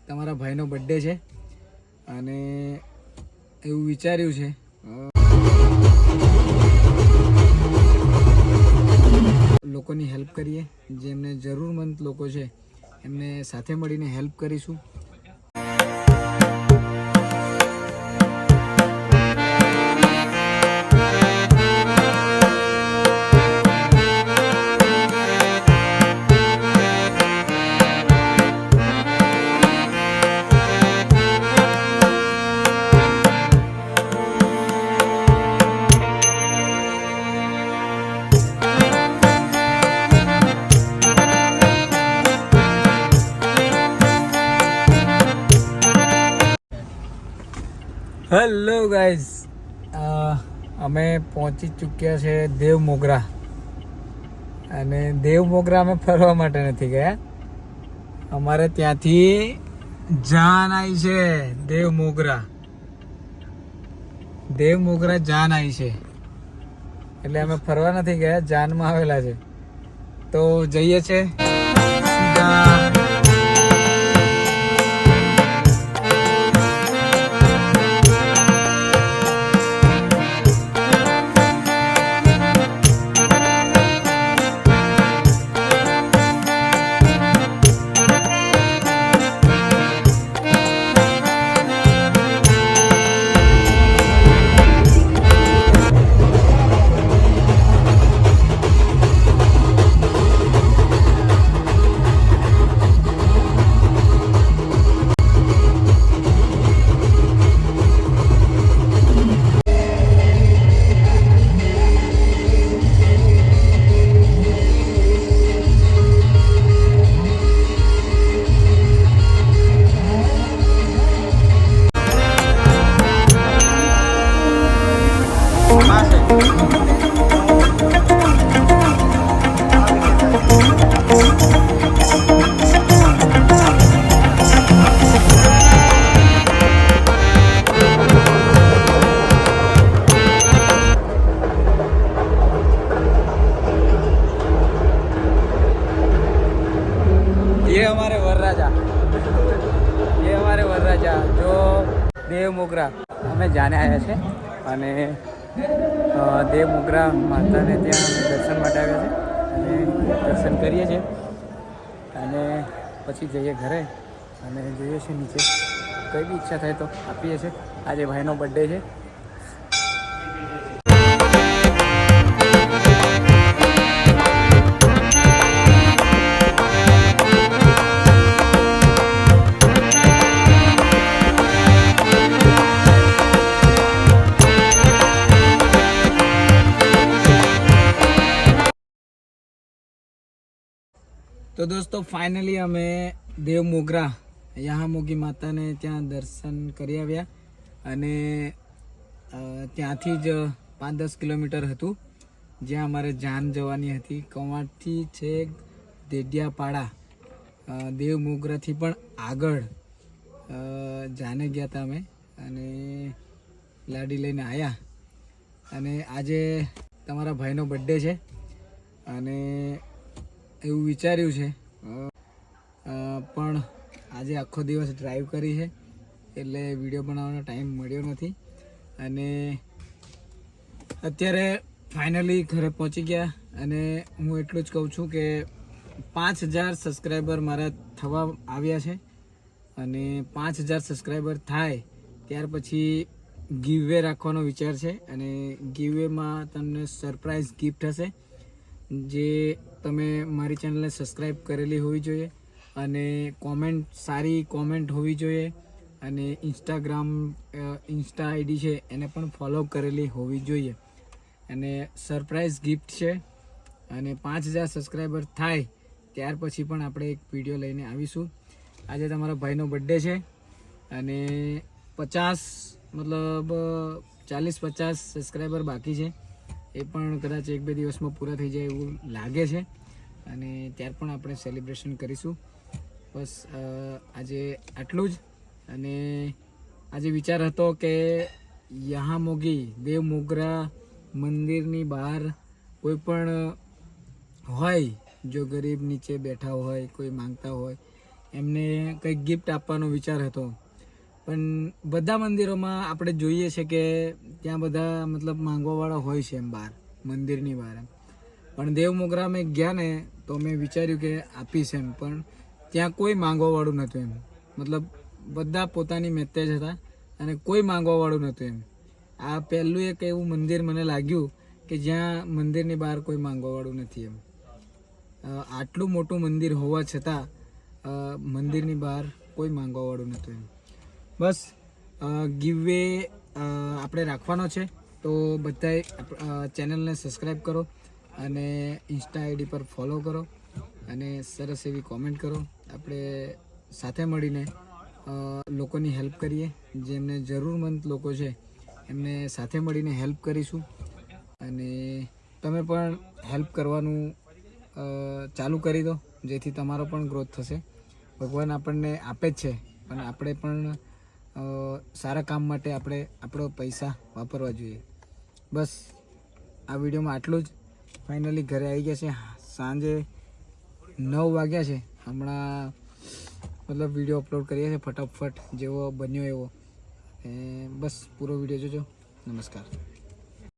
તમારા ભાઈનો બર્થડે છે અને એવું વિચાર્યું છે લોકોની હેલ્પ કરીએ, જેમને જરૂરમંદ લોકો છે એમને સાથે મળીને હેલ્પ કરીશું. હેલો ગાઈઝ, અમે પહોંચી ચૂક્યા છે દેવ મોગરા. અને દેવ મોગરા અમે ફરવા માટે નથી ગયા, અમારે ત્યાંથી જાન આવી છે. દેવ મોગરા જાન આવી છે એટલે અમે ફરવા નથી ગયા, જાનમાં આવેલા છે. તો જઈએ છે સીધા વરરાજા જો દેવ મોગરા અમે જાને આવ્યા છે. અને દેવ મોગરા માતાને ત્યાં અમે દર્શન માટે આવ્યા છે અને દર્શન કરીએ છીએ અને પછી જઈએ ઘરે અને જોઈએ છીએ નીચે કંઈ બી ઈચ્છા થાય તો આપીએ છીએ. આજે ભાઈનો બર્થડે છે. તો દોસ્તો ફાઇનલી અમે દેવ મોગરા યહાં મોગી માતાને ત્યાં દર્શન કરી આવ્યા અને ત્યાંથી જ 5-10 કિલોમીટર હતું જ્યાં અમારે જાન જવાની હતી. કવાંટથી છેક દેડિયાપાડા દેવ મોગરાથી પણ આગળ જાને ગયા હતા અમે અને લાડી લઈને આવ્યા. અને આજે તમારા ભાઈનો બર્થડે છે અને એવું વિચાર્યું છે પણ આજે આખો દિવસ ડ્રાઈવ કરી છે એટલે વિડીયો બનાવવાનો ટાઈમ મળ્યો નથી. અને અત્યારે ફાઇનલી ઘરે પહોંચી ગયા અને હું એટલું જ કહું છું કે 5000 સબસ્ક્રાઈબર મારા થવા આવ્યા છે અને 5000 સબસ્ક્રાઈબર થાય ત્યાર પછી ગીવવે રાખવાનો વિચાર છે. અને ગીવવેમાં તમને સરપ્રાઈઝ ગિફ્ટ હશે જે તમે મારી ચેનલને સબસ્ક્રાઈબ કરેલી હોવી જોઈએ અને સારી કોમેન્ટ હોવી જોઈએ અને ઇન્સ્ટા આઈડી છે એને પણ ફોલો કરેલી હોવી જોઈએ. અને સરપ્રાઈઝ ગિફ્ટ છે અને 5000 સબસ્ક્રાઈબર થાય ત્યાર પછી પણ આપણે એક વિડીયો લઈને આવીશું. આજે તમારા ભાઈનો બર્થડે છે અને 40-50 સબસ્ક્રાઈબર બાકી છે. એ પણ કદાચ 1-2 દિવસમાં પૂરા થઈ જાય એવું લાગે છે અને ત્યાર પણ આપણે સેલિબ્રેશન કરીશું. બસ આજે આટલું જ. અને આજે વિચાર હતો કે યહાં મોગી દેવ મોગરા મંદિરની બહાર કોઈ પણ હોય જો ગરીબ નીચે બેઠા હોય કોઈ માંગતા હોય એમને કંઈક ગિફ્ટ આપવાનો વિચાર હતો. પણ બધા મંદિરોમાં આપણે જોઈએ છે કે ત્યાં બધા મતલબ માંગવાવાળા હોય છે એમ બહાર, મંદિરની બહાર એમ. પણ દેવ મોગરા મેં ગયા ને તો મેં વિચાર્યું કે આપીશ એમ, પણ ત્યાં કોઈ માંગવાવાળું નહોતું એમ. મતલબ બધા પોતાની મેતે જ હતા અને કોઈ માંગવાવાળું નહોતું એમ. આ પહેલું એક એવું મંદિર મને લાગ્યું કે જ્યાં મંદિરની બહાર કોઈ માંગવાવાળું નથી એમ. આટલું મોટું મંદિર હોવા છતાં મંદિરની બહાર કોઈ માંગવાવાળું નહોતું એમ. બસ ગીવે આપણે રાખવાનો છે, તો બધાએ ચેનલને સબસ્ક્રાઈબ કરો અને ઇન્સ્ટા આઈડી પર ફોલો કરો અને સરસ એવી કોમેન્ટ કરો. આપણે સાથે મળીને લોકોની હેલ્પ કરીએ, જેમને જરૂરમંદ લોકો છે એમને સાથે મળીને હેલ્પ કરીશું. અને તમે પણ હેલ્પ કરવાનું ચાલુ કરી દો, જેથી તમારો પણ ગ્રોથ થશે. ભગવાન આપણને આપે જ છે, પણ આપણે પણ સારા કામ માટે આપણે આપણો પૈસા વાપરવા જોઈએ. બસ આ વિડીયોમાં આટલું જ. ફાઇનલી ઘરે આવી ગયા છે, સાંજે 9 વાગ્યા છે. હમણાં મતલબ વિડીયો અપલોડ કરીએ છીએ ફટાફટ, જેવો બન્યો એવો. બસ પૂરો વિડીયો જોજો. નમસ્કાર.